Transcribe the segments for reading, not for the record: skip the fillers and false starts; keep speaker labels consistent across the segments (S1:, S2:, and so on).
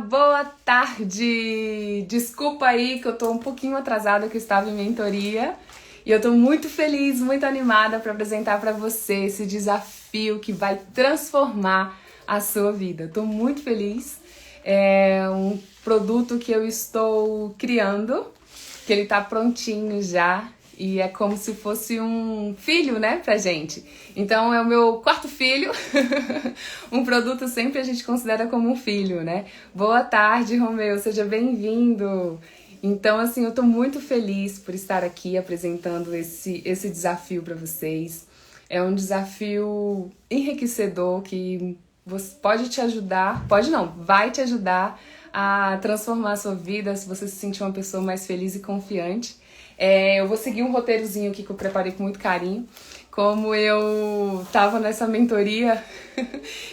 S1: boa tarde! Desculpa aí que eu tô um pouquinho atrasada, que eu estava em mentoria. E eu tô muito feliz, muito animada para apresentar para você esse desafio que vai transformar a sua vida. Tô muito feliz. É um produto que eu estou criando, que ele tá prontinho já. E é como se fosse um filho, né, pra gente. Então é o meu quarto filho. Um produto sempre a gente considera como um filho, né? Boa tarde, Romeu, seja bem-vindo. Então, assim, eu tô muito feliz por estar aqui apresentando esse desafio para vocês. É um desafio enriquecedor que pode te ajudar, pode não, vai te ajudar a transformar a sua vida, se você se sentir uma pessoa mais feliz e confiante. Eu vou seguir um roteirozinho aqui que eu preparei com muito carinho. Como eu tava nessa mentoria,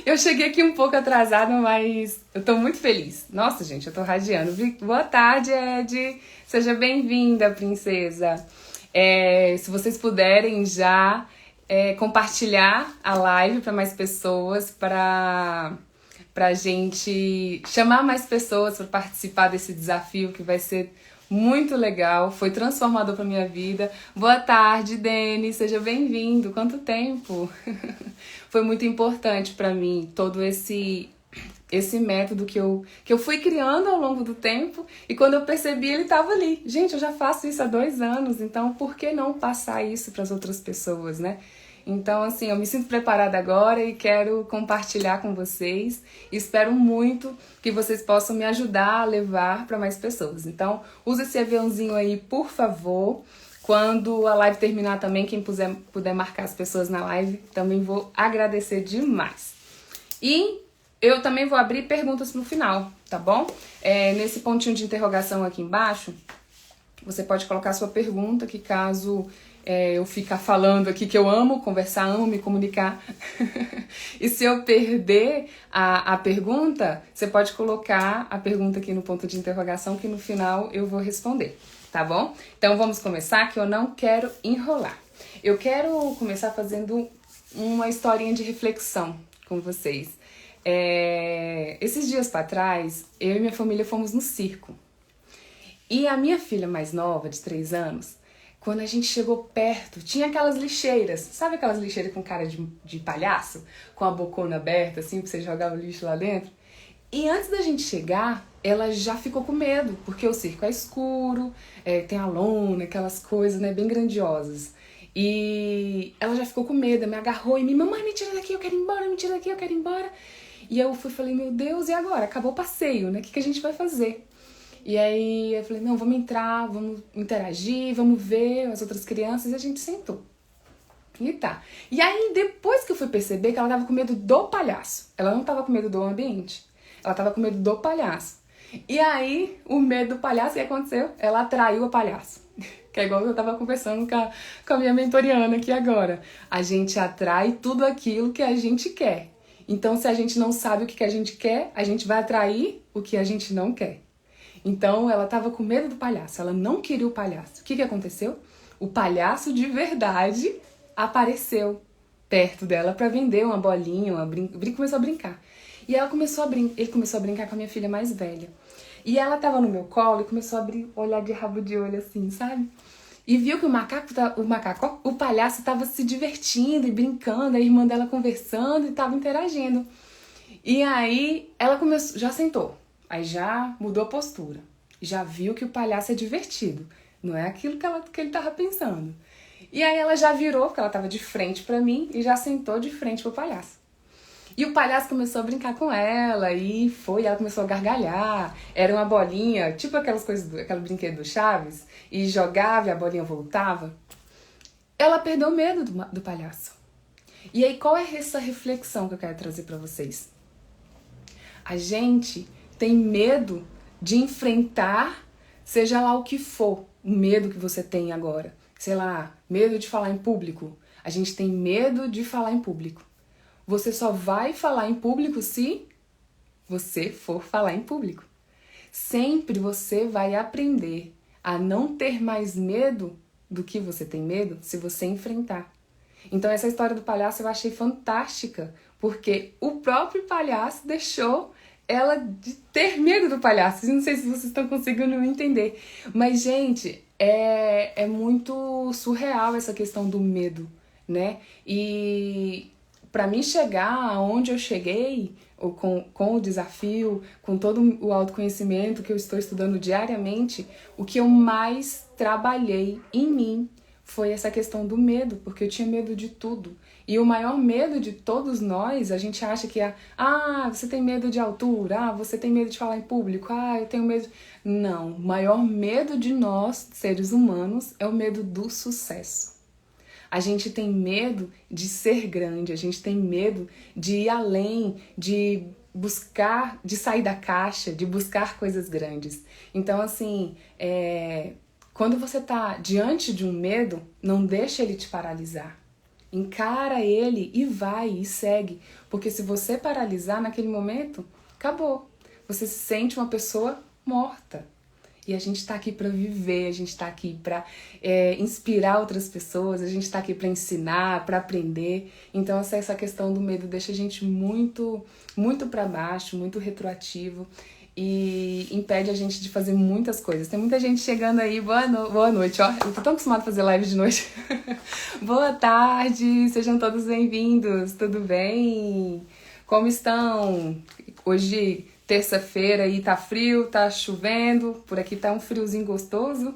S1: eu cheguei aqui um pouco atrasada, mas eu tô muito feliz. Nossa, gente, eu tô radiando. Boa tarde, Ed. Seja bem-vinda, princesa. Se vocês puderem já compartilhar a live para mais pessoas, pra gente chamar mais pessoas para participar desse desafio que vai ser muito legal, foi transformador para minha vida. Boa tarde, Denis, seja bem-vindo. Quanto tempo? Foi muito importante para mim todo esse método que eu fui criando ao longo do tempo, e quando eu percebi ele estava ali. Gente, eu já faço isso há 2 anos, então por que não passar isso para as outras pessoas, né? Então, assim, eu me sinto preparada agora e quero compartilhar com vocês. Espero muito que vocês possam me ajudar a levar para mais pessoas. Então, usa esse aviãozinho aí, por favor. Quando a live terminar também, quem puder marcar as pessoas na live, também vou agradecer demais. E eu também vou abrir perguntas no final, tá bom? Nesse pontinho de interrogação aqui embaixo, você pode colocar sua pergunta, que caso eu ficar falando aqui que eu amo conversar, amo me comunicar. E se eu perder a pergunta, você pode colocar a pergunta aqui no ponto de interrogação, que no final eu vou responder, tá bom? Então vamos começar, que eu não quero enrolar. Eu quero começar fazendo uma historinha de reflexão com vocês. Esses dias para trás, eu e minha família fomos no circo. E a minha filha mais nova, de 3 anos, quando a gente chegou perto, tinha aquelas lixeiras. Sabe aquelas lixeiras com cara de palhaço? Com a bocona aberta, assim, pra você jogar o lixo lá dentro? E antes da gente chegar, ela já ficou com medo, porque o circo é escuro, tem a lona, aquelas coisas, né, bem grandiosas. E ela já ficou com medo, me agarrou e mamãe, me tira daqui, eu quero ir embora, me tira daqui, eu quero ir embora. E eu falei, meu Deus, e agora? Acabou o passeio, né? O que a gente vai fazer? E aí eu falei, não, vamos entrar, vamos interagir, vamos ver as outras crianças, e a gente sentou. E tá. E aí depois que eu fui perceber que ela tava com medo do palhaço. Ela não tava com medo do ambiente, ela tava com medo do palhaço. E aí o medo do palhaço, o que aconteceu? Ela atraiu o palhaço. Que é igual eu tava conversando com a minha mentoriana aqui agora. A gente atrai tudo aquilo que a gente quer. Então se a gente não sabe o que a gente quer, a gente vai atrair o que a gente não quer. Então, ela tava com medo do palhaço, ela não queria o palhaço. O que aconteceu? O palhaço de verdade apareceu perto dela para vender uma bolinha, começou a brincar. E ele começou a brincar com a minha filha mais velha. E ela tava no meu colo e começou a olhar de rabo de olho assim, sabe? E viu que o palhaço tava se divertindo e brincando, a irmã dela conversando e tava interagindo. E aí, ela já sentou. Aí já mudou a postura. Já viu que o palhaço é divertido. Não é aquilo que ele tava pensando. E aí ela já virou, porque ela tava de frente pra mim, e já sentou de frente pro palhaço. E o palhaço começou a brincar com ela, e ela começou a gargalhar. Era uma bolinha, tipo aquelas coisas, aquele brinquedo do Chaves, e jogava e a bolinha voltava. Ela perdeu o medo do palhaço. E aí qual é essa reflexão que eu quero trazer pra vocês? A gente tem medo de enfrentar, seja lá o que for, o medo que você tem agora. Sei lá, medo de falar em público. A gente tem medo de falar em público. Você só vai falar em público se você for falar em público. Sempre você vai aprender a não ter mais medo do que você tem medo se você enfrentar. Então essa história do palhaço eu achei fantástica, porque o próprio palhaço deixou ela de ter medo do palhaço. Não sei se vocês estão conseguindo me entender. Mas, gente, é muito surreal essa questão do medo, né? E para mim chegar aonde eu cheguei, ou com o desafio, com todo o autoconhecimento que eu estou estudando diariamente, o que eu mais trabalhei em mim foi essa questão do medo, porque eu tinha medo de tudo. E o maior medo de todos nós, a gente acha que é, você tem medo de altura, você tem medo de falar em público, eu tenho medo... Não, o maior medo de nós, seres humanos, é o medo do sucesso. A gente tem medo de ser grande, a gente tem medo de ir além, de buscar, de sair da caixa, de buscar coisas grandes. Então, assim, quando você tá diante de um medo, não deixa ele te paralisar. Encara ele e vai, e segue. Porque se você paralisar naquele momento, acabou. Você se sente uma pessoa morta. E a gente tá aqui para viver, a gente tá aqui para inspirar outras pessoas, a gente tá aqui para ensinar, para aprender. Então essa questão do medo deixa a gente muito, muito para baixo, muito retroativo e impede a gente de fazer muitas coisas. Tem muita gente chegando aí, boa noite, ó. Eu tô tão acostumada a fazer live de noite. Boa tarde, sejam todos bem-vindos, tudo bem? Como estão? Hoje, terça-feira, aí tá frio, tá chovendo, por aqui tá um friozinho gostoso.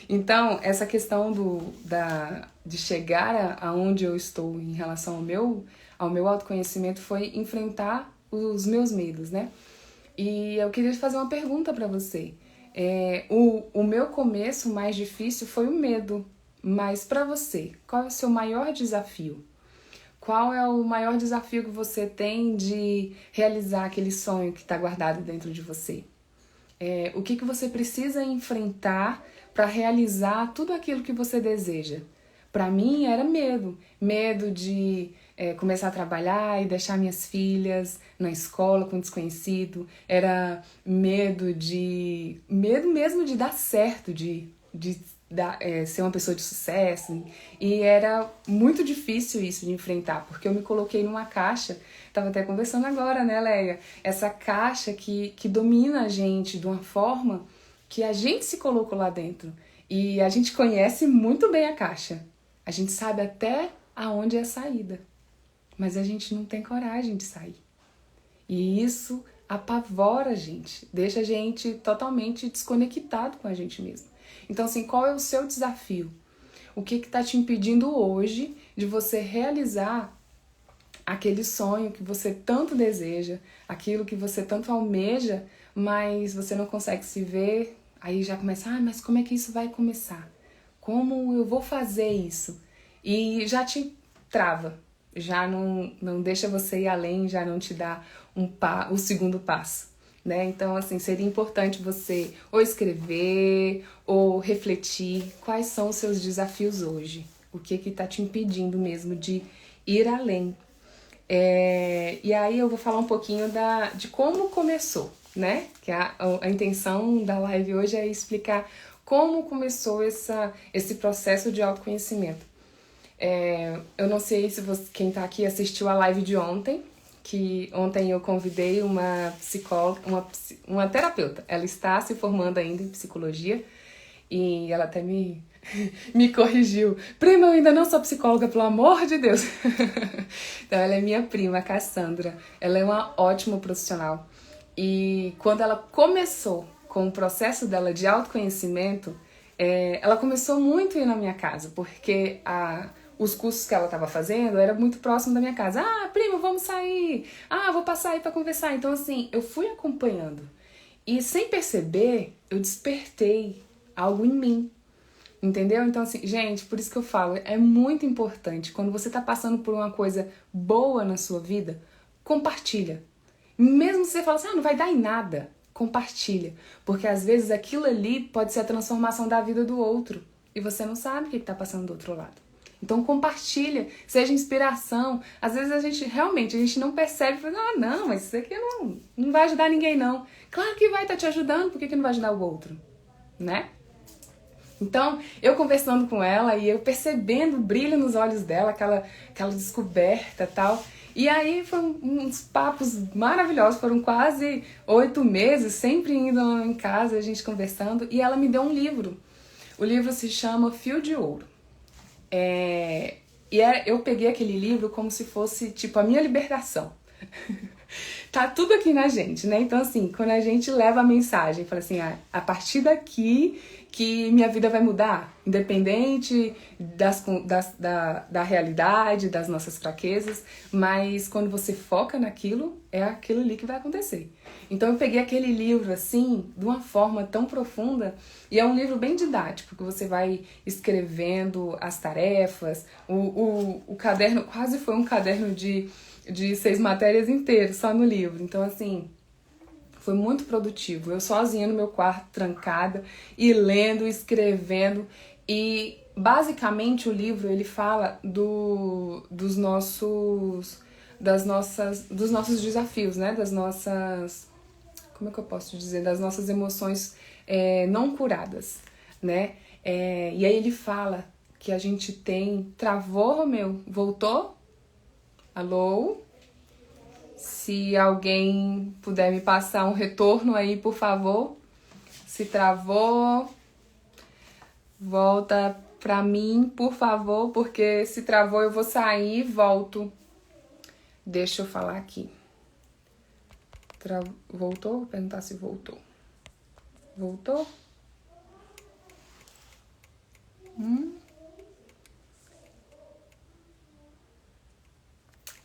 S1: Então, essa questão de chegar aonde eu estou em relação ao meu autoconhecimento foi enfrentar os meus medos, né? E eu queria fazer uma pergunta para você. O meu começo mais difícil foi o medo, mas para você, qual é o seu maior desafio? Qual é o maior desafio que você tem de realizar aquele sonho que está guardado dentro de você? O que você precisa enfrentar para realizar tudo aquilo que você deseja? Para mim era medo. Medo de começar a trabalhar e deixar minhas filhas na escola com desconhecido. Era medo mesmo de dar certo, de ser uma pessoa de sucesso. E era muito difícil isso de enfrentar, porque eu me coloquei numa caixa, tava até conversando agora, né, Leia? Essa caixa que domina a gente de uma forma que a gente se colocou lá dentro. E a gente conhece muito bem a caixa. A gente sabe até aonde é a saída. Mas a gente não tem coragem de sair. E isso apavora a gente, deixa a gente totalmente desconectado com a gente mesmo. Então, assim, qual é o seu desafio? O que está te impedindo hoje de você realizar aquele sonho que você tanto deseja, aquilo que você tanto almeja, mas você não consegue se ver? Aí já começa, mas como é que isso vai começar? Como eu vou fazer isso? E já te trava, já não deixa você ir além, já não te dá o segundo passo. Né? Então, assim, seria importante você ou escrever ou refletir quais são os seus desafios hoje. O que está te impedindo mesmo de ir além. E aí eu vou falar um pouquinho de como começou, né? Que a intenção da live hoje é explicar como começou esse processo de autoconhecimento. Eu não sei se quem está aqui assistiu a live de ontem, que ontem eu convidei uma psicóloga, uma terapeuta. Ela está se formando ainda em psicologia e ela até me corrigiu. Prima, eu ainda não sou psicóloga, pelo amor de Deus. Então ela é minha prima, a Cassandra. Ela é uma ótima profissional. E quando ela começou com o processo dela de autoconhecimento, ela começou muito a ir na minha casa, porque os cursos que ela estava fazendo era muito próximo da minha casa. Prima, vamos sair. Vou passar aí para conversar. Então, assim, eu fui acompanhando. E sem perceber, eu despertei algo em mim. Entendeu? Então, assim, gente, por isso que eu falo, é muito importante, quando você tá passando por uma coisa boa na sua vida, compartilha. Mesmo se você fala assim, não vai dar em nada, compartilha. Porque às vezes aquilo ali pode ser a transformação da vida do outro. E você não sabe o que tá passando do outro lado. Então compartilha, seja inspiração. Às vezes a gente não percebe, não, mas isso aqui não vai ajudar ninguém não. Claro que vai estar te ajudando, por que não vai ajudar o outro? Né? Então, eu conversando com ela e eu percebendo o brilho nos olhos dela, aquela descoberta e tal. E aí foram uns papos maravilhosos, foram quase 8 meses, sempre indo em casa, a gente conversando, e ela me deu um livro. O livro se chama Fio de Ouro. Eu peguei aquele livro como se fosse, tipo, a minha libertação. Tá tudo aqui na gente, né? Então, assim, quando a gente leva a mensagem, fala assim, a partir daqui que minha vida vai mudar, independente da realidade, das nossas fraquezas, mas quando você foca naquilo, é aquilo ali que vai acontecer. Então eu peguei aquele livro, assim, de uma forma tão profunda, e é um livro bem didático, que você vai escrevendo as tarefas, o caderno quase foi um caderno de 6 matérias inteiras, só no livro. Então, assim, foi muito produtivo. Eu sozinha no meu quarto, trancada, e lendo, escrevendo. E, basicamente, o livro, ele fala dos nossos desafios, né? Das nossas... Como é que eu posso dizer? Das nossas emoções não curadas, né? E aí ele fala que a gente tem... Travou, Romeu? Voltou? Alô? Se alguém puder me passar um retorno aí, por favor. Se travou, volta pra mim, por favor, porque se travou eu vou sair e volto. Deixa eu falar aqui. Voltou? Vou perguntar se voltou. Voltou?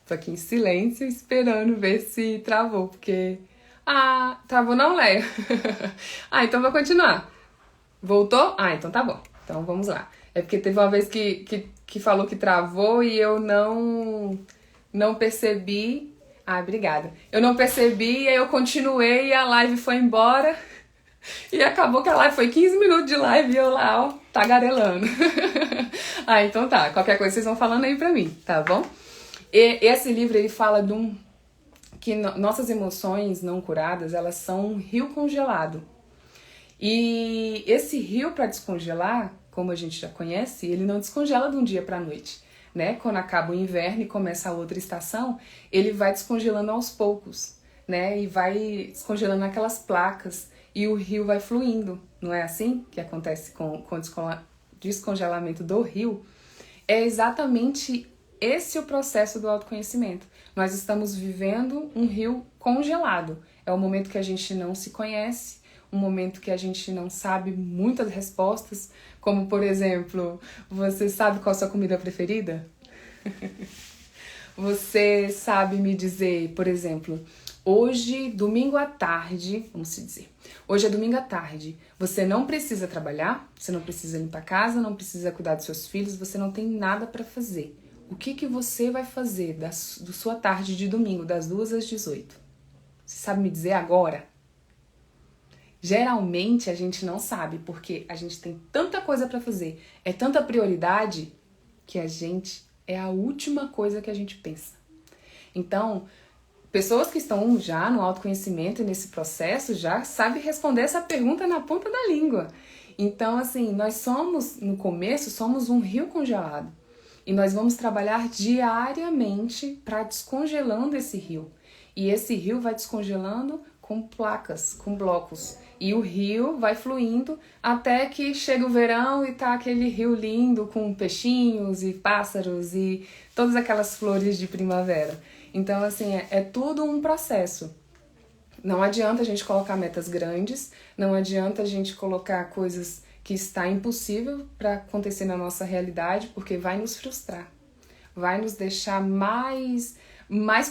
S1: Tô aqui em silêncio esperando ver se travou, porque... travou não, Leia? Então vou continuar. Voltou? Então tá bom. Então vamos lá. É porque teve uma vez que falou que travou e eu não percebi. Obrigada. Eu não percebi, aí eu continuei e a live foi embora. E acabou que a live foi 15 minutos de live e eu lá, ó, tagarelando. Então tá. Qualquer coisa vocês vão falando aí pra mim, tá bom? E esse livro, ele fala que nossas emoções não curadas, elas são um rio congelado. E esse rio, para descongelar, como a gente já conhece, ele não descongela de um dia para a noite, né? Quando acaba o inverno e começa a outra estação, ele vai descongelando aos poucos, né? E vai descongelando aquelas placas e o rio vai fluindo. Não é assim que acontece com o descongelamento do rio? É exatamente esse o processo do autoconhecimento. Nós estamos vivendo um rio congelado. É o momento que a gente não se conhece, um momento que a gente não sabe muitas respostas, como, por exemplo, você sabe qual a sua comida preferida? Você sabe me dizer, por exemplo, hoje, domingo à tarde, vamos dizer, hoje é domingo à tarde, você não precisa trabalhar, você não precisa limpar a casa, não precisa cuidar dos seus filhos, você não tem nada para fazer. O que você vai fazer da sua tarde de domingo, das 2 às 18? Você sabe me dizer agora? Geralmente a gente não sabe, porque a gente tem tanta coisa para fazer, é tanta prioridade, que é a última coisa que a gente pensa. Então, pessoas que estão já no autoconhecimento e nesse processo já sabem responder essa pergunta na ponta da língua. Então, assim, nós somos, no começo, somos um rio congelado. E nós vamos trabalhar diariamente para descongelando esse rio. E esse rio vai descongelando com placas, com blocos. E o rio vai fluindo até que chega o verão e tá aquele rio lindo com peixinhos e pássaros e todas aquelas flores de primavera. Então, assim, é tudo um processo. Não adianta a gente colocar metas grandes, não adianta a gente colocar coisas que está impossível para acontecer na nossa realidade, porque vai nos frustrar, vai nos deixar mais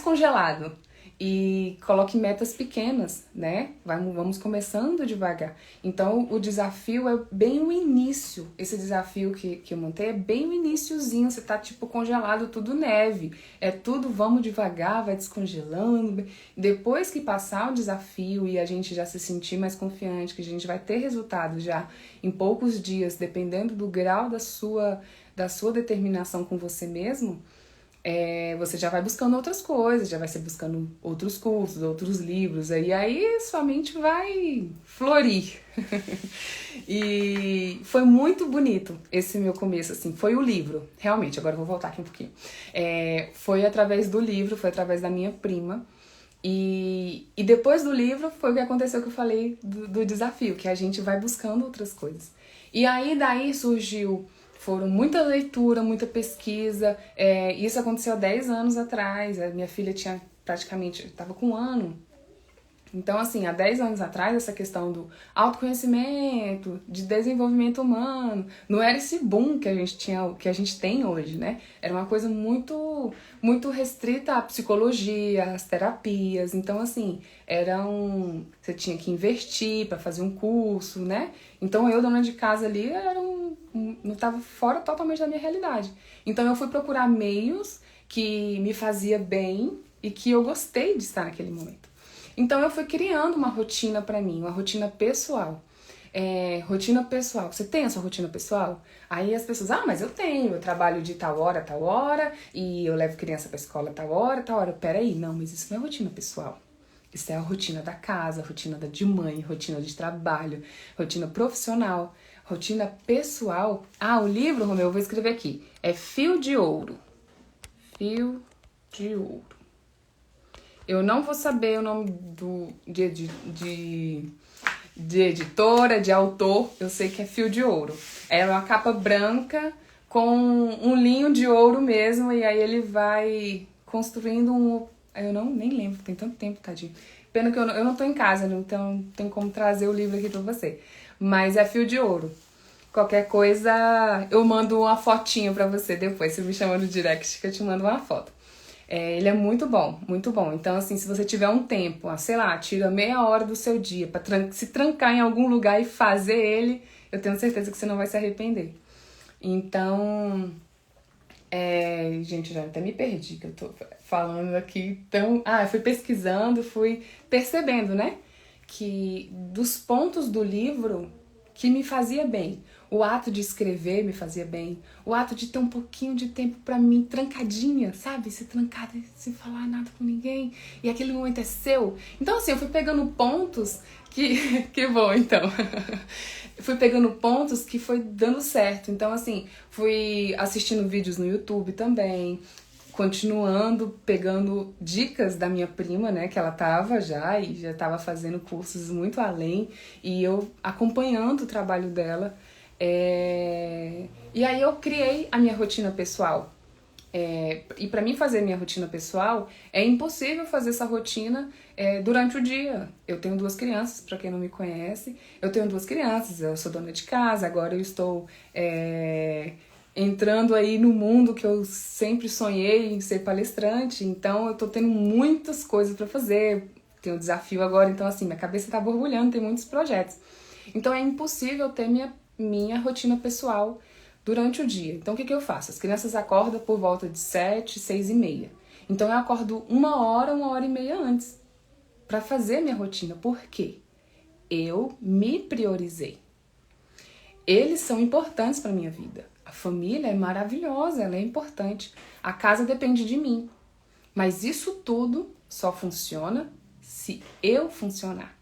S1: congelado. E coloque metas pequenas, né? Vamos começando devagar. Então, o desafio é bem o início. Esse desafio que eu montei é bem o iniciozinho. Você tá, tipo, congelado, tudo neve. É tudo, vamos devagar, vai descongelando. Depois que passar o desafio e a gente já se sentir mais confiante, que a gente vai ter resultado já em poucos dias, dependendo do grau da sua determinação com você mesmo, você já vai buscando outras coisas, já vai se buscando outros cursos, outros livros, e aí sua mente vai florir. E foi muito bonito esse meu começo, assim, foi o livro, realmente, agora eu vou voltar aqui um pouquinho. Foi através do livro, foi através da minha prima, e depois do livro foi o que aconteceu que eu falei do desafio, que a gente vai buscando outras coisas. E aí daí foram muita leitura, muita pesquisa. Isso aconteceu há 10 anos atrás. A minha filha tinha praticamente, estava com 1 ano. Então, assim, há 10 anos atrás, essa questão do autoconhecimento, de desenvolvimento humano, não era esse boom que a gente tinha, que a gente tem hoje, né? Era uma coisa muito restrita à psicologia, às terapias. Então, assim, você tinha que investir para fazer um curso, né? Então, eu, dona de casa ali, não estava fora totalmente da minha realidade. Então, eu fui procurar meios que me fazia bem e que eu gostei de estar naquele momento. Então eu fui criando uma rotina pra mim, uma rotina pessoal. Rotina pessoal. Você tem a sua rotina pessoal? Aí as pessoas, mas eu tenho, eu trabalho de tal hora, e eu levo criança pra escola tal hora. Peraí, não, mas isso não é rotina pessoal. Isso é a rotina da casa, rotina de mãe, rotina de trabalho, rotina profissional, rotina pessoal. O livro, Romeu, eu vou escrever aqui. É Fio de Ouro. Fio de Ouro. Eu não vou saber o nome de editora, de autor. Eu sei que é Fio de Ouro. É uma capa branca com um linho de ouro mesmo. E aí ele vai construindo eu nem lembro, tem tanto tempo, tadinho. Pena que eu não tô em casa, então não tem como trazer o livro aqui pra você. Mas é Fio de Ouro. Qualquer coisa, eu mando uma fotinho pra você depois. Você me chama no direct que eu te mando uma foto. Ele é muito bom, muito bom. Então, assim, se você tiver um tempo, sei lá, tira meia hora do seu dia pra se trancar em algum lugar e fazer ele, eu tenho certeza que você não vai se arrepender. Então, gente, já até me perdi, que eu tô falando aqui. Então, eu fui pesquisando, fui percebendo, né, que dos pontos do livro que me fazia bem. O ato de escrever me fazia bem. O ato de ter um pouquinho de tempo pra mim, trancadinha, sabe? Se trancada, sem falar nada com ninguém. E aquele momento é seu. Então, assim, eu fui pegando pontos que... Que bom, então. Fui pegando pontos que foi dando certo. Então, assim, fui assistindo vídeos no YouTube também. Continuando, pegando dicas da minha prima, né, que ela tava já fazendo cursos muito além, e eu acompanhando o trabalho dela. E aí eu criei a minha rotina pessoal. E pra mim fazer minha rotina pessoal, é impossível fazer essa rotina durante o dia. Eu tenho 2 crianças, pra quem não me conhece, eu tenho 2 crianças, eu sou dona de casa, agora eu estou... entrando aí no mundo que eu sempre sonhei em ser palestrante, então eu tô tendo muitas coisas pra fazer, tenho um desafio agora, então assim, minha cabeça tá borbulhando, tem muitos projetos. Então é impossível ter minha rotina pessoal durante o dia. Então o que eu faço? As crianças acordam por volta de 7, 6h30. Então eu acordo 1 hora e meia antes pra fazer minha rotina. Por quê? Eu me priorizei. Eles são importantes pra minha vida. A família é maravilhosa, ela é importante. A casa depende de mim. Mas isso tudo só funciona se eu funcionar.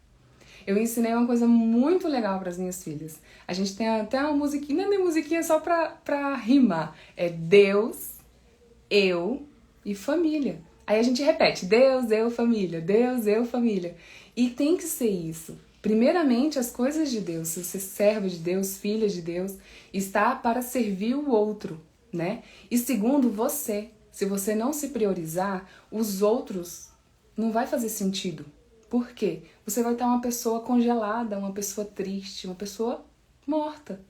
S1: Eu ensinei uma coisa muito legal para as minhas filhas. A gente tem até uma musiquinha, não é musiquinha só pra rimar. É Deus, eu e família. Aí a gente repete, Deus, eu, família. Deus, eu, família. E tem que ser isso. Primeiramente, as coisas de Deus, se você é servo de Deus, filha de Deus, está para servir o outro, né? E segundo, você. Se você não se priorizar, os outros não vai fazer sentido. Por quê? Você vai estar uma pessoa congelada, uma pessoa triste, uma pessoa morta.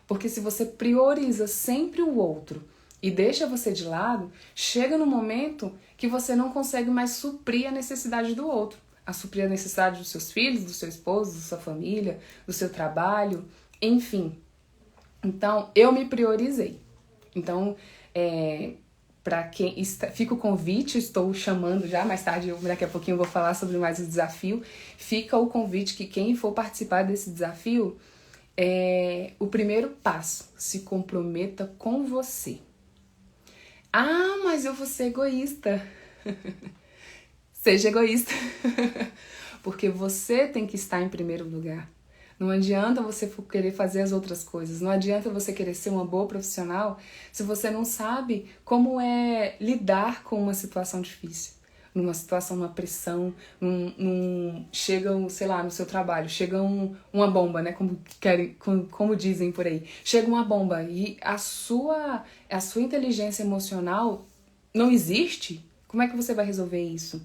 S1: Porque se você prioriza sempre o outro e deixa você de lado, chega no momento que você não consegue mais suprir a necessidade do outro. A suprir a necessidade dos seus filhos, do seu esposo, da sua família, do seu trabalho, enfim. Então, eu me priorizei. Então, para quem fica o convite, estou chamando já, mais tarde, daqui a pouquinho eu vou falar sobre mais o desafio. Fica o convite que quem for participar desse desafio, o primeiro passo, se comprometa com você. Ah, mas eu vou ser egoísta. Seja egoísta. Porque você tem que estar em primeiro lugar. Não adianta você querer fazer as outras coisas. Não adianta você querer ser uma boa profissional se você não sabe como é lidar com uma situação difícil. Numa situação, numa pressão, chega, sei lá, no seu trabalho, chega uma bomba, né? Como dizem por aí. Chega uma bomba e a sua inteligência emocional não existe. Como é que você vai resolver isso?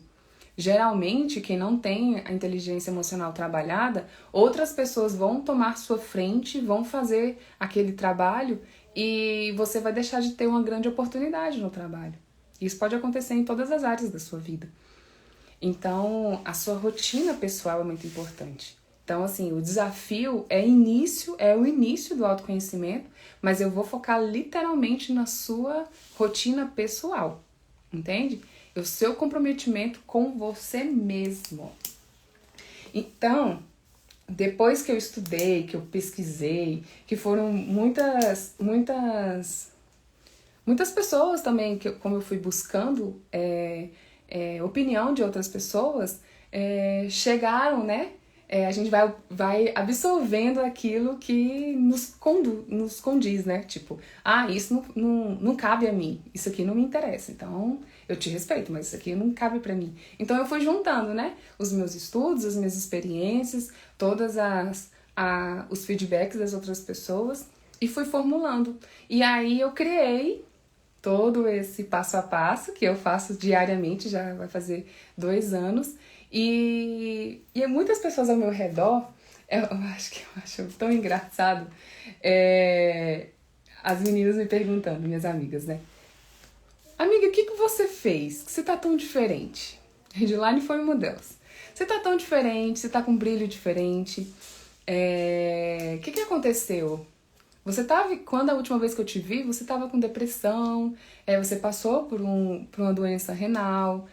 S1: Geralmente, quem não tem a inteligência emocional trabalhada, outras pessoas vão tomar sua frente, vão fazer aquele trabalho e você vai deixar de ter uma grande oportunidade no trabalho. Isso pode acontecer em todas as áreas da sua vida. Então, a sua rotina pessoal é muito importante. Então, assim, o desafio é o início do autoconhecimento, mas eu vou focar literalmente na sua rotina pessoal, entende? O seu comprometimento com você mesmo. Então, depois que eu estudei, que eu pesquisei, que foram muitas pessoas também, como eu fui buscando opinião de outras pessoas, chegaram, né? A gente vai absorvendo aquilo que nos condiz, né? Tipo, isso não cabe a mim, isso aqui não me interessa, então eu te respeito, mas isso aqui não cabe pra mim. Então eu fui juntando, né? Os meus estudos, as minhas experiências, todas os feedbacks das outras pessoas e fui formulando. E aí eu criei todo esse passo a passo que eu faço diariamente, já vai fazer 2 anos. E muitas pessoas ao meu redor, eu acho tão engraçado, as meninas me perguntando, minhas amigas, né? Amiga, o que você fez? Que você tá tão diferente? Redline foi uma delas. Você tá tão diferente, você tá com um brilho diferente. O que aconteceu? Quando a última vez que eu te vi, você tava com depressão, você passou por uma doença renal,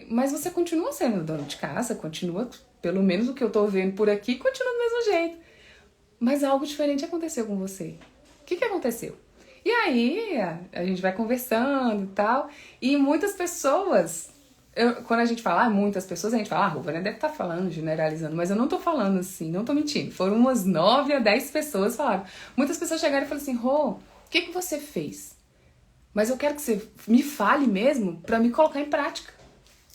S1: mas você continua sendo dona de casa, continua, pelo menos o que eu tô vendo por aqui, continua do mesmo jeito. Mas algo diferente aconteceu com você. O que aconteceu? E aí, a gente vai conversando e tal, e muitas pessoas, quando a gente fala muitas pessoas, a gente fala, Rô, né, deve estar falando, generalizando, mas eu não tô falando assim, não tô mentindo. Foram umas 9 a 10 pessoas que falaram. Muitas pessoas chegaram e falaram assim, Rô, o que você fez? Mas eu quero que você me fale mesmo pra me colocar em prática,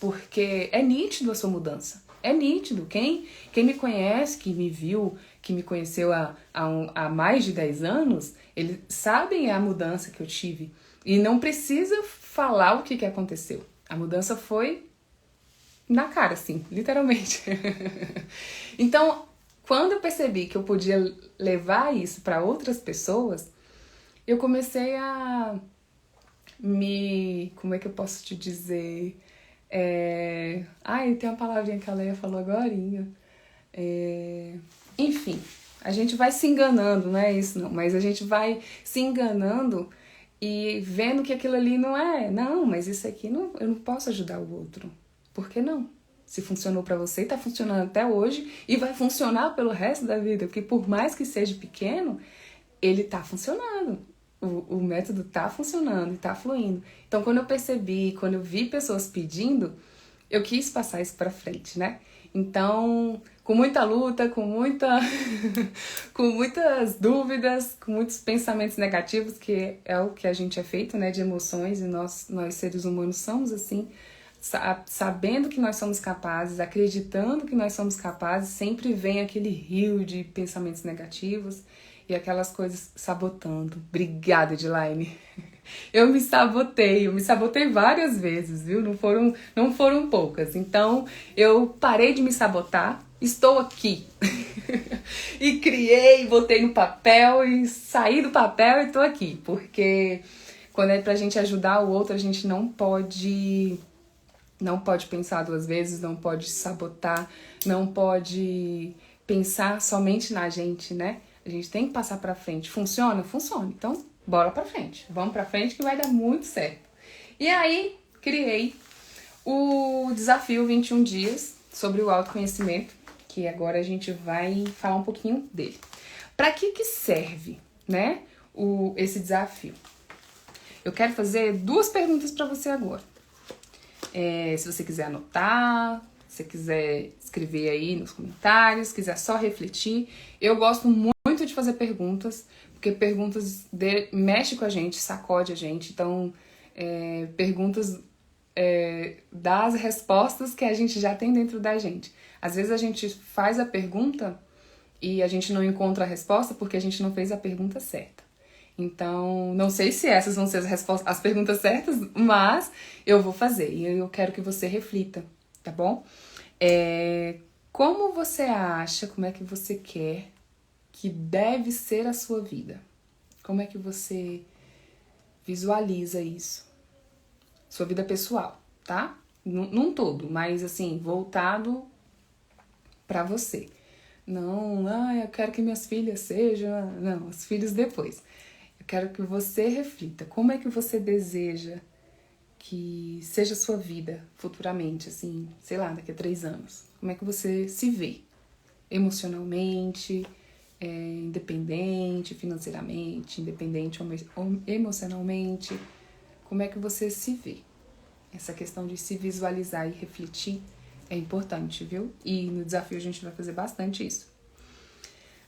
S1: porque é nítido a sua mudança. É nítido. Quem me conhece, que me viu, que me conheceu há mais de 10 anos, eles sabem a mudança que eu tive. E não precisa falar o que aconteceu. A mudança foi na cara, assim, literalmente. Então, quando eu percebi que eu podia levar isso para outras pessoas, eu comecei a como é que eu posso te dizer? Tem uma palavrinha que a Leia falou agorinha. Enfim, a gente vai se enganando, não é isso não, mas a gente vai se enganando e vendo que aquilo ali não, mas isso aqui eu não posso ajudar o outro. Por que não? Se funcionou pra você, tá funcionando até hoje e vai funcionar pelo resto da vida, porque por mais que seja pequeno, ele tá funcionando. O método tá funcionando e tá fluindo. Então, quando eu vi pessoas pedindo, eu quis passar isso pra frente, né? Então, com muita luta, com muitas dúvidas, com muitos pensamentos negativos, que é o que a gente é feito, né? De emoções, e nós seres humanos somos assim, sabendo que nós somos capazes, acreditando que nós somos capazes, sempre vem aquele rio de pensamentos negativos e aquelas coisas sabotando. Obrigada, Edline. Eu me sabotei várias vezes, viu? Não foram poucas. Então, eu parei de me sabotar, estou aqui. E criei, botei no papel e saí do papel e tô aqui. Porque quando é pra gente ajudar o outro, a gente não pode pensar 2 vezes, não pode sabotar, não pode pensar somente na gente, né? A gente tem que passar pra frente. Funciona? Funciona. Então, bora pra frente. Vamos pra frente que vai dar muito certo. E aí, criei o desafio 21 dias sobre o autoconhecimento, que agora a gente vai falar um pouquinho dele. Pra que serve, né, esse desafio? Eu quero fazer 2 perguntas para você agora. Se você quiser anotar, se quiser escrever aí nos comentários, quiser só refletir. Eu gosto muito de fazer perguntas, porque perguntas mexe com a gente, sacode a gente. Então, perguntas das respostas que a gente já tem dentro da gente. Às vezes a gente faz a pergunta e a gente não encontra a resposta porque a gente não fez a pergunta certa. Então, não sei se essas vão ser as perguntas certas, mas eu vou fazer e eu quero que você reflita, tá bom? Como você acha, como é que você quer que deve ser a sua vida? Como é que você visualiza isso? Sua vida pessoal, tá? Num todo, mas assim, voltado pra você. Não, eu quero que minhas filhas sejam... Não, os filhos depois. Eu quero que você reflita. Como é que você deseja que seja a sua vida futuramente, assim, sei lá, daqui a 3 anos? Como é que você se vê? Emocionalmente, independente, financeiramente, independente emocionalmente. Como é que você se vê? Essa questão de se visualizar e refletir é importante, viu? E no desafio a gente vai fazer bastante isso.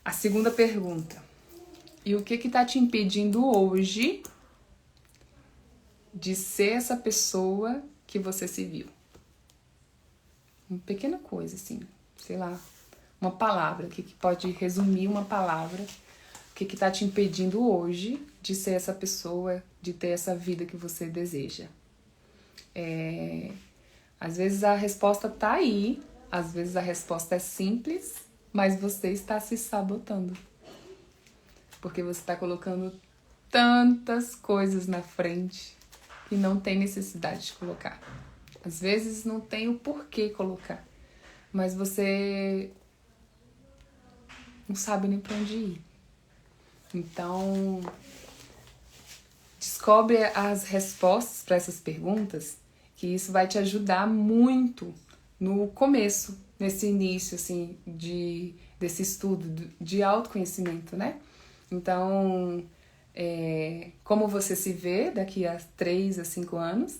S1: A segunda pergunta. E o que tá te impedindo hoje de ser essa pessoa que você se viu? Uma pequena coisa, assim, sei lá, uma palavra. O que pode resumir uma palavra? O que tá te impedindo hoje de ser essa pessoa, de ter essa vida que você deseja? Às vezes a resposta tá aí, às vezes a resposta é simples, mas você está se sabotando. Porque você está colocando tantas coisas na frente e não tem necessidade de colocar. Às vezes não tem o porquê colocar, mas você não sabe nem para onde ir. Então, descobre as respostas para essas perguntas, que isso vai te ajudar muito no começo, nesse início, assim, desse estudo de autoconhecimento, né? Então, como você se vê daqui a 3 a 5 anos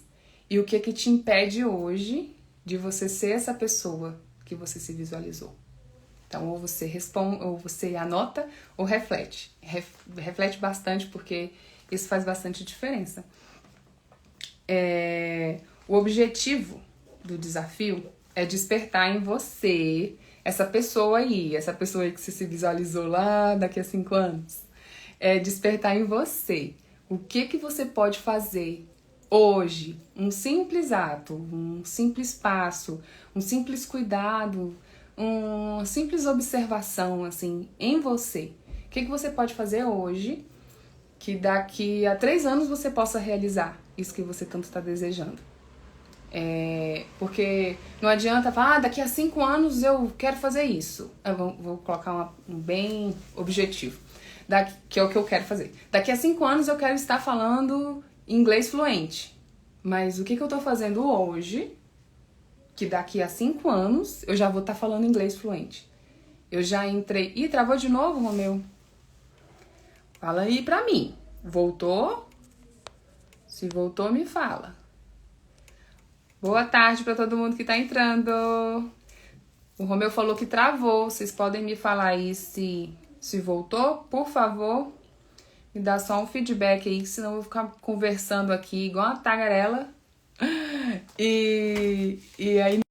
S1: e o que te impede hoje de você ser essa pessoa que você se visualizou. Então, ou você responde, ou você anota, ou reflete. Reflete bastante, porque isso faz bastante diferença. O objetivo do desafio é despertar em você essa pessoa aí que você se visualizou lá daqui a 5 anos. É despertar em você o que você pode fazer hoje, um simples ato, um simples passo, um simples cuidado, uma simples observação, assim, em você. O que você pode fazer hoje que daqui a 3 anos você possa realizar isso que você tanto está desejando. Porque não adianta falar, daqui a 5 anos eu quero fazer isso. Eu vou colocar um bem objetivo, que é o que eu quero fazer. Daqui a 5 anos eu quero estar falando inglês fluente. Mas o que eu tô fazendo hoje, que daqui a 5 anos eu já vou estar falando inglês fluente? Eu já entrei... Ih, travou de novo, Romeu? Fala aí pra mim. Voltou? Se voltou, me fala. Boa tarde pra todo mundo que tá entrando. O Romeu falou que travou. Vocês podem me falar aí se voltou? Por favor, me dá só um feedback aí, senão eu vou ficar conversando aqui igual uma tagarela. E aí...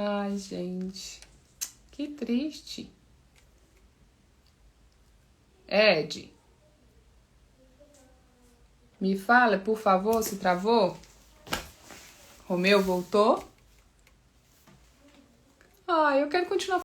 S1: Ai, gente, que triste. Ed, me fala, por favor, se travou? Romeu voltou? Ah, eu quero continuar.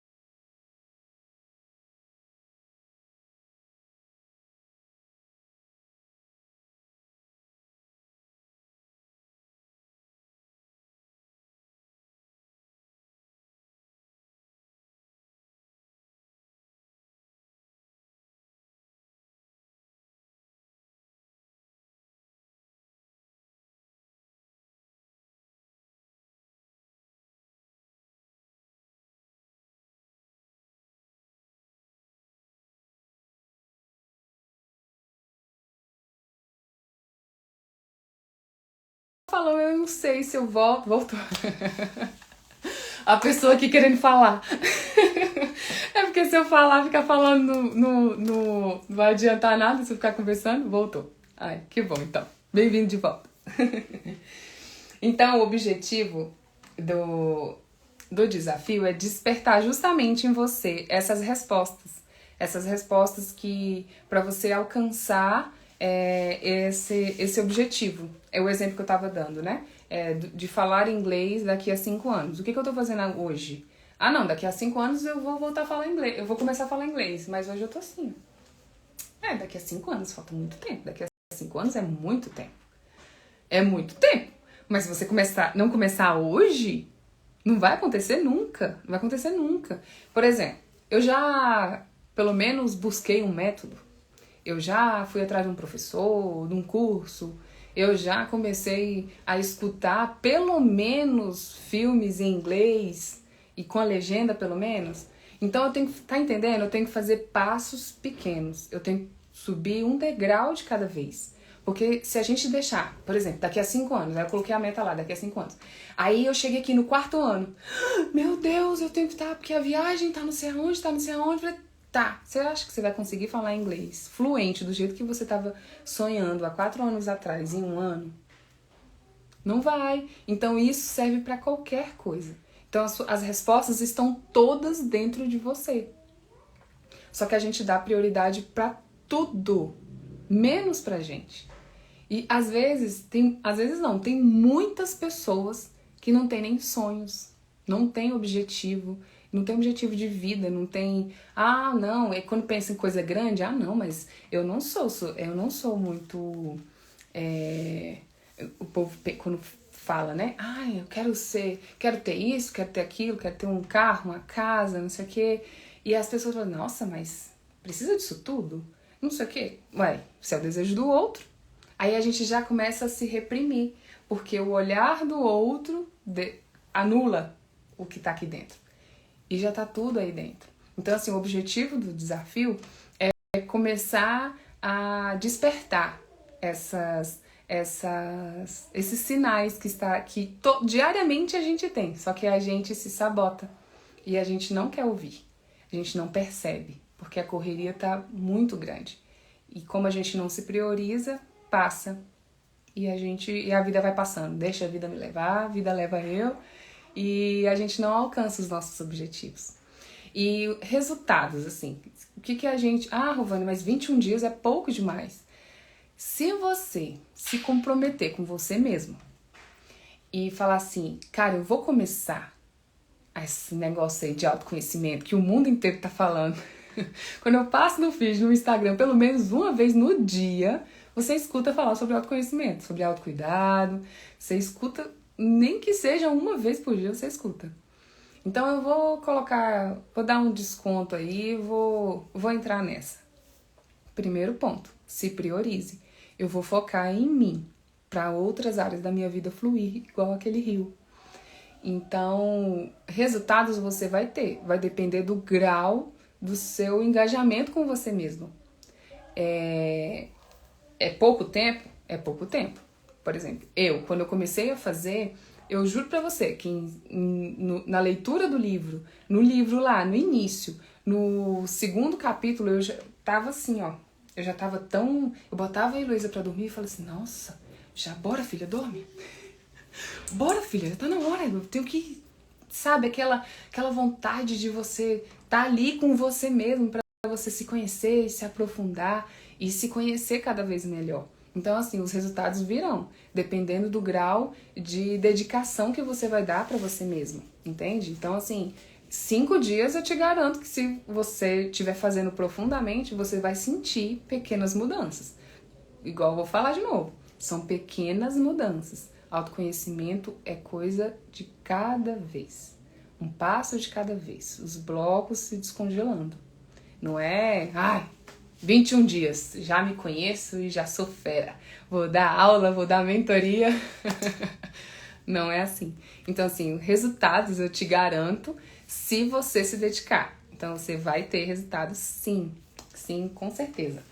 S1: Falou, eu não sei se eu volto. Voltou. A pessoa aqui querendo falar. É porque se eu falar, ficar falando não vai adiantar nada se eu ficar conversando. Voltou. Ai, que bom então. Bem-vindo de volta. Então, o objetivo do desafio é despertar justamente em você essas respostas. Essas respostas que, para você alcançar esse objetivo. É o exemplo que eu estava dando, né? De falar inglês daqui a 5 anos. O que eu estou fazendo hoje? Ah, não, daqui a 5 anos eu vou voltar a falar inglês. Eu vou começar a falar inglês, mas hoje eu tô assim. Daqui a 5 anos, falta muito tempo. Daqui a 5 anos é muito tempo. É muito tempo. Mas se você não começar hoje, não vai acontecer nunca. Não vai acontecer nunca. Por exemplo, eu já, pelo menos, busquei um método. Eu já fui atrás de um professor, de um curso. Eu já comecei a escutar pelo menos filmes em inglês e com a legenda pelo menos. Então eu tenho que, tá entendendo? Eu tenho que fazer passos pequenos. Eu tenho que subir um degrau de cada vez. Porque se a gente deixar, por exemplo, daqui a 5 anos, aí eu coloquei a meta lá, daqui a 5 anos. Aí eu cheguei aqui no 4º ano. Meu Deus, eu tenho que estar, porque a viagem tá não sei aonde, tá não sei aonde. Falei, tá, você acha que você vai conseguir falar inglês fluente do jeito que você estava sonhando há 4 anos atrás, em 1 ano? Não vai. Então isso serve para qualquer coisa. Então as respostas estão todas dentro de você. Só que a gente dá prioridade para tudo, menos pra gente. E às vezes tem muitas pessoas que não têm nem sonhos, não têm objetivo, não tem objetivo de vida, não tem, não, quando pensa em coisa grande, não, mas eu não sou muito, o povo quando fala, né, eu quero ter isso, quero ter aquilo, quero ter um carro, uma casa, não sei o quê, e as pessoas falam, nossa, mas precisa disso tudo? Não sei o quê. Se é o desejo do outro, aí a gente já começa a se reprimir, porque o olhar do outro anula o que tá aqui dentro. E já tá tudo aí dentro. Então, assim, o objetivo do desafio é começar a despertar esses sinais que diariamente a gente tem, só que a gente se sabota e a gente não quer ouvir, a gente não percebe, porque a correria tá muito grande. E como a gente não se prioriza, passa. E a vida vai passando. Deixa a vida me levar, a vida leva eu. E a gente não alcança os nossos objetivos. E resultados, assim, o que a gente... Rovani, mas 21 dias é pouco demais. Se você se comprometer com você mesmo e falar assim, cara, eu vou começar esse negócio aí de autoconhecimento que o mundo inteiro tá falando. Quando eu passo no feed, no Instagram, pelo menos uma vez no dia, você escuta falar sobre autoconhecimento, sobre autocuidado, você escuta, nem que seja uma vez por dia, você escuta. Então eu vou dar um desconto aí, vou entrar nessa. Primeiro ponto, se priorize. Eu vou focar em mim, para outras áreas da minha vida fluir, igual aquele rio. Então, resultados você vai ter, vai depender do grau do seu engajamento com você mesmo. É pouco tempo? É pouco tempo. Por exemplo, quando eu comecei a fazer, eu juro pra você que na leitura do livro, no livro lá, no início, no 2º capítulo, eu já tava assim, eu já tava tão... Eu botava a Heloísa pra dormir e falava assim, nossa, bora filha, dorme. Bora filha, já tá na hora, eu tenho que... Sabe, aquela vontade de você tá ali com você mesmo pra você se conhecer, se aprofundar e se conhecer cada vez melhor. Então, assim, os resultados virão, dependendo do grau de dedicação que você vai dar pra você mesmo, entende? Então, assim, 5 dias eu te garanto que se você estiver fazendo profundamente, você vai sentir pequenas mudanças. Igual eu vou falar de novo, são pequenas mudanças. Autoconhecimento é coisa de cada vez. Um passo de cada vez. Os blocos se descongelando. Não é, 21 dias, já me conheço e já sou fera. Vou dar aula, vou dar mentoria. Não é assim. Então, assim, resultados eu te garanto se você se dedicar. Então, você vai ter resultados sim. Sim, com certeza.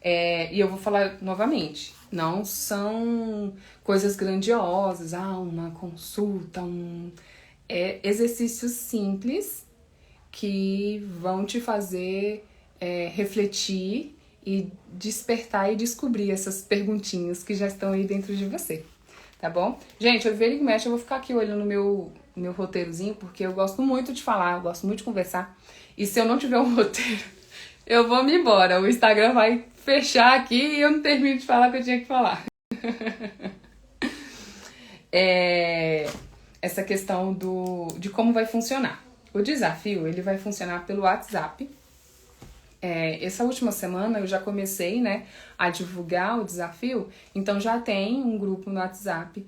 S1: E eu vou falar novamente, não são coisas grandiosas, uma consulta, exercícios simples que vão te fazer refletir e despertar e descobrir essas perguntinhas que já estão aí dentro de você, tá bom? Gente, eu viro e mexe, eu vou ficar aqui olhando meu roteirozinho, porque eu gosto muito de falar, eu gosto muito de conversar, e se eu não tiver um roteiro, eu vou me embora, o Instagram vai fechar aqui e eu não termino de falar o que eu tinha que falar. Essa questão de como vai funcionar. O desafio, ele vai funcionar pelo WhatsApp. Essa última semana eu já comecei, né, a divulgar o desafio, então já tem um grupo no WhatsApp.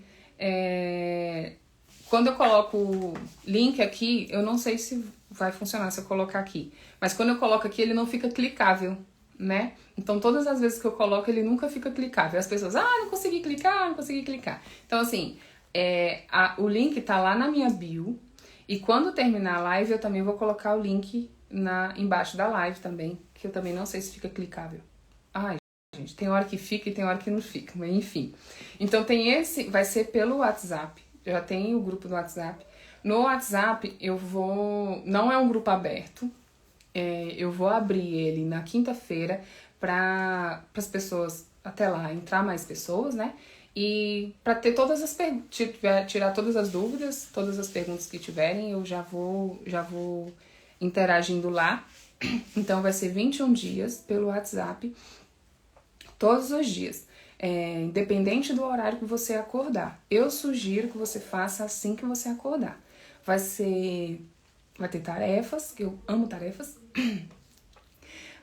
S1: Quando eu coloco o link aqui, eu não sei se vai funcionar se eu colocar aqui, mas quando eu coloco aqui ele não fica clicável, né? Então todas as vezes que eu coloco ele nunca fica clicável. As pessoas, não consegui clicar, não consegui clicar. Então assim, o link tá lá na minha bio, e quando terminar a live eu também vou colocar o link embaixo da live também, que eu também não sei se fica clicável. Gente, tem hora que fica e tem hora que não fica, mas enfim. Então vai ser pelo WhatsApp, já tem o grupo do WhatsApp. No WhatsApp não é um grupo aberto, eu vou abrir ele na quinta-feira para as pessoas, até lá, entrar mais pessoas, né? E para ter tirar todas as dúvidas, todas as perguntas que tiverem, eu já vou interagindo lá. Então vai ser 21 dias pelo WhatsApp, todos os dias. Independente do horário que você acordar. Eu sugiro que você faça assim que você acordar. Vai ter tarefas, que eu amo tarefas.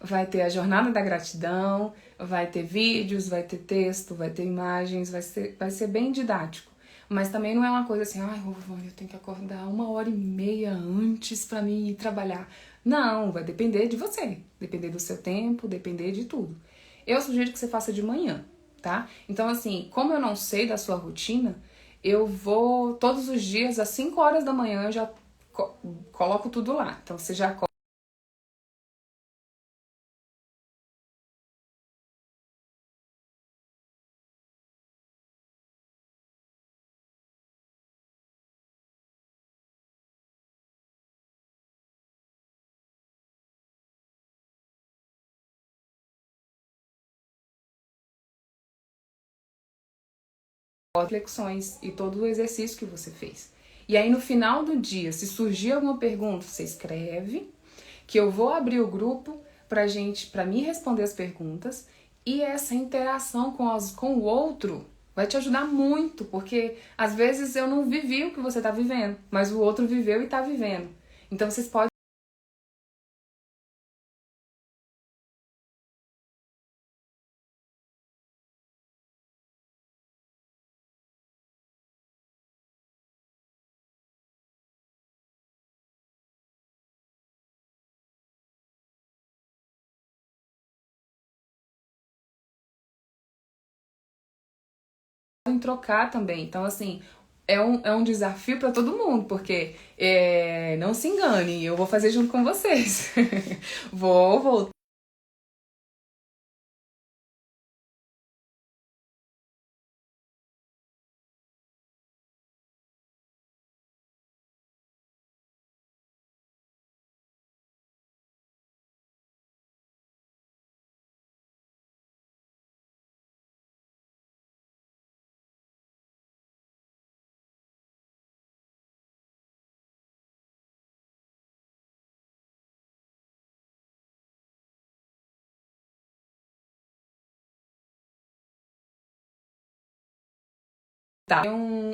S1: Vai ter a jornada da gratidão, vai ter vídeos, vai ter texto, vai ter imagens, vai ser bem didático. Mas também não é uma coisa assim, eu tenho que acordar 1h30 antes pra mim ir trabalhar. Não, vai depender de você, depender do seu tempo, depender de tudo. Eu sugiro que você faça de manhã, tá? Então assim, como eu não sei da sua rotina, eu vou todos os dias às 5 horas da manhã eu já coloco tudo lá. Então você já reflexões e todo o exercício que você fez. E aí no final do dia, se surgir alguma pergunta, você escreve, que eu vou abrir o grupo para mim responder as perguntas, e essa interação com o outro vai te ajudar muito, porque às vezes eu não vivi o que você está vivendo, mas o outro viveu e está vivendo. Então vocês podem trocar também. Então, assim, é um desafio para todo mundo, porque não se engane, eu vou fazer junto com vocês. Vou voltar.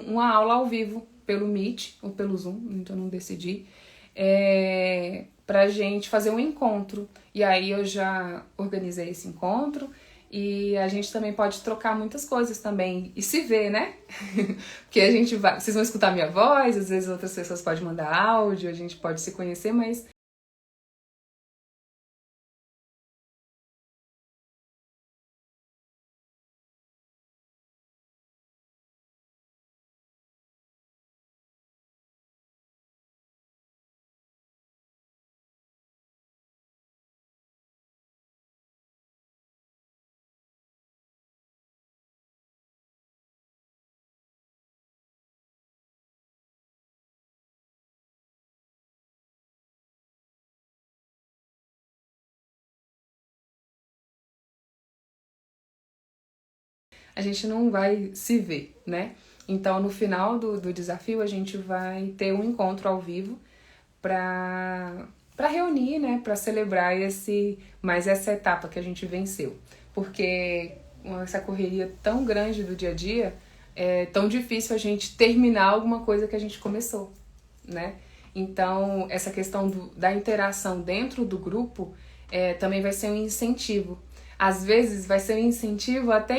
S1: Uma aula ao vivo pelo Meet ou pelo Zoom, então não decidi. pra gente fazer um encontro. E aí eu já organizei esse encontro e a gente também pode trocar muitas coisas também e se ver, né? Porque a gente vai, vocês vão escutar minha voz, às vezes outras pessoas podem mandar áudio, a gente pode se conhecer, mas a gente não vai se ver, né? Então, no final do desafio, a gente vai ter um encontro ao vivo para reunir, né? Para celebrar essa etapa que a gente venceu. Porque com essa correria tão grande do dia a dia, é tão difícil a gente terminar alguma coisa que a gente começou, né? Então, essa questão da interação dentro do grupo também vai ser um incentivo. Às vezes, vai ser um incentivo até